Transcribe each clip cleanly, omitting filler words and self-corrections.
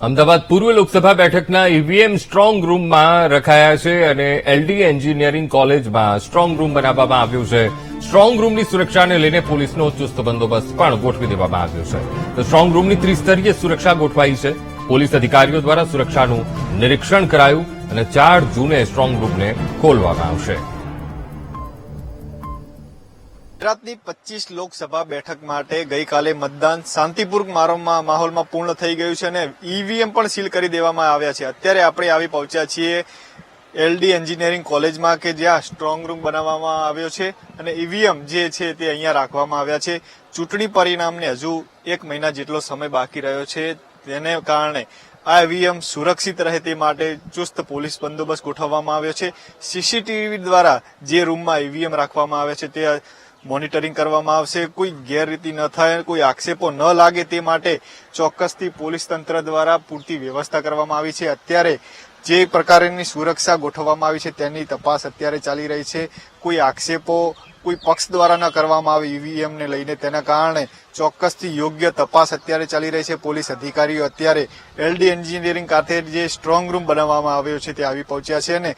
અમદાવાદ પૂર્વ લોકસભા બેઠકના EVM strong રૂમમાં રખાયા છે અને એલડી એન્જિનિયરિંગ કોલેજમાં સ્ટ્રોંગ રૂમ બનાવવામાં આવ્યું છે. સ્ટ્રોંગ રૂમની સુરક્ષાને લઈને પોલીસનો ચુસ્ત બંદોબસ્ત પણ ગોઠવી દેવામાં આવ્યો છે. તો સ્ટ્રોંગ રૂમની ત્રિસ્તરીય સુરક્ષા ગોઠવાઈ છે. પોલીસ અધિકારીઓ દ્વારા સુરક્ષાનું નિરીક્ષણ કરાયું અને 4 જૂને સ્ટ્રોંગ રૂમને ખોલવામાં આવશે. ગુજરાતની 25 લોકસભા બેઠક માટે ગઈકાલે મતદાન શાંતિપૂર્વક માહોલમાં પૂર્ણ થઈ ગયું છે અને ઈવીએમ પણ સીલ કરી દેવામાં આવ્યા છે. અત્યારે આપણે આવી પહોંચ્યા છીએ એલડી એન્જિનિયરિંગ કોલેજમાં કે જ્યાં સ્ટ્રોંગ રૂમ બનાવવામાં આવ્યો છે અને ઈવીએમ જે છે તે અહીંયા રાખવામાં આવ્યા છે. ચૂંટણી પરિણામને હજુ 1 મહિના જેટલો સમય બાકી રહ્યો છે, તેને કારણે આ ઈવીએમ સુરક્ષિત રહે તે માટે ચુસ્ત પોલીસ બંદોબસ્ત ગોઠવવામાં આવ્યો છે. સીસીટીવી દ્વારા જે રૂમમાં ઈવીએમ રાખવામાં આવે છે તે મોનિટરિંગ કરવામાં આવશે. કોઈ ગેરરીતિ ન થાય, કોઈ આક્ષેપો ન લાગે તે માટે ચોક્કસથી પોલીસ તંત્ર દ્વારા પૂરતી વ્યવસ્થા કરવામાં આવી છે. અત્યારે જે પ્રકારની સુરક્ષા ગોઠવવામાં આવી છે તેની તપાસ અત્યારે ચાલી રહી છે. કોઈ આક્ષેપો કોઈ પક્ષ દ્વારા ન કરવામાં આવે ઈવીએમને લઈને, તેના કારણે ચોક્કસથી યોગ્ય તપાસ અત્યારે ચાલી રહી છે. પોલીસ અધિકારીઓ અત્યારે એલડી એન્જિનિયરિંગ ખાતે જે સ્ટ્રોંગ રૂમ બનાવવામાં આવ્યો છે તે આવી પહોંચ્યા છે અને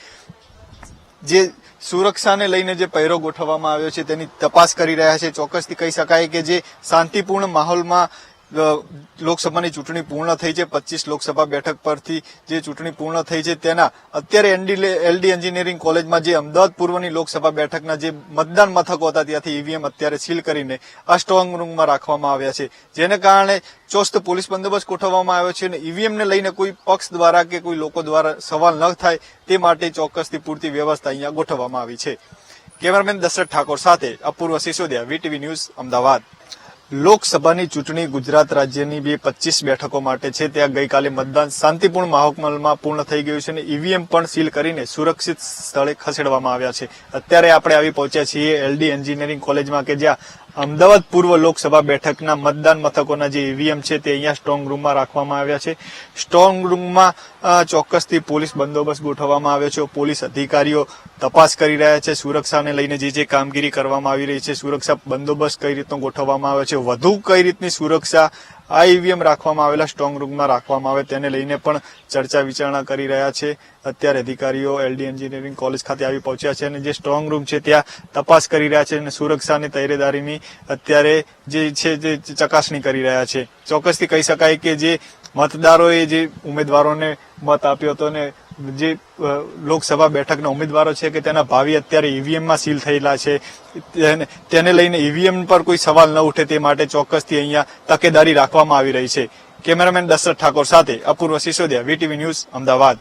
જે સુરક્ષાને લઈને જે પહેરો ગોઠવવામાં આવ્યો છે તેની તપાસ કરી રહ્યા છે. ચોક્કસથી કહી શકાય કે જે શાંતિપૂર્ણ માહોલમાં લોકસભાની ચૂંટણી પૂર્ણ થઈ છે, 25 લોકસભા બેઠક પરથી જે ચૂંટણી પૂર્ણ થઈ છે તેના અત્યારે એલડી એન્જિનિયરિંગ કોલેજમાં જે અમદાવાદ પૂર્વની લોકસભા બેઠકના જે મતદાન મથકો હતા ત્યાંથી ઈવીએમ અત્યારે સીલ કરીને આ સ્ટ્રોંગ રૂમમાં રાખવામાં આવ્યા છે, જેને કારણે ચોસ્ત પોલીસ બંદોબસ્ત ગોઠવવામાં આવ્યો છે અને ઈવીએમને લઈને કોઈ પક્ષ દ્વારા કે કોઈ લોકો દ્વારા સવાલ ન થાય તે માટે ચોક્કસથી પૂરતી વ્યવસ્થા અહીંયા ગોઠવવામાં આવી છે. કેમેરામેન દશરથ ઠાકોર સાથે અપૂર્વ સિસોદિયા, વીટીવી ન્યૂઝ, અમદાવાદ. લોકસભાની ચૂંટણી ગુજરાત રાજ્યની 25 બેઠકો માટે છે, ત્યાં ગઈકાલે મતદાન શાંતિપૂર્ણ માહોલમાં પૂર્ણ થઈ ગયું છે અને ઈવીએમ પણ સીલ કરીને સુરક્ષિત સ્થળે ખસેડવામાં આવ્યા છે. અત્યારે આપણે આવી પહોંચ્યા છીએ એલડી એન્જિનિયરિંગ કોલેજમાં કે જ્યાં અમદાવાદ પૂર્વ લોકસભા બેઠકના મતદાન મથકોના જે ઈવીએમ છે તે અહીંયા સ્ટ્રોંગ રૂમમાં રાખવામાં આવ્યા છે. સ્ટ્રોંગ રૂમમાં ચોક્કસથી પોલીસ બંદોબસ્ત ગોઠવવામાં આવ્યો છે. પોલીસ અધિકારીઓ તપાસ કરી રહ્યા છે. સુરક્ષાને લઈને જે કામગીરી કરવામાં આવી રહી છે, સુરક્ષા બંદોબસ્ત કઈ રીતનો ગોઠવવામાં આવે છે, વધુ કઈ રીતની સુરક્ષા આ ઈવીએમ રાખવામાં આવેલા સ્ટ્રોંગ રૂમમાં રાખવામાં આવે તેને લઈને પણ ચર્ચા વિચારણા કરી રહ્યા છે. અત્યારે અધિકારીઓ એલડી એન્જિનિયરિંગ કોલેજ ખાતે આવી પહોંચ્યા છે અને જે સ્ટ્રોંગ રૂમ છે ત્યાં તપાસ કરી રહ્યા છે અને સુરક્ષાની તૈયારીની અત્યારે જે છે તે ચકાસણી કરી રહ્યા છે. ચોક્કસથી કહી શકાય કે જે મતદારોએ જે ઉમેદવારોને મત આપ્યો હતો ને જે લોકસભા બેઠકના ઉમેદવારો છે કે તેના ભાવિ અત્યારે ઈવીએમમાં સીલ થયેલા છે, તેને લઈને ઈવીએમ પર કોઈ સવાલ ન ઉઠે તે માટે ચોક્કસથી અહીંયા તકેદારી રાખવામાં આવી રહી છે. કેમેરામેન દશરથ ઠાકોર સાથે અપૂર્વ સિસોદિયા, વીટીવી ન્યૂઝ, અમદાવાદ.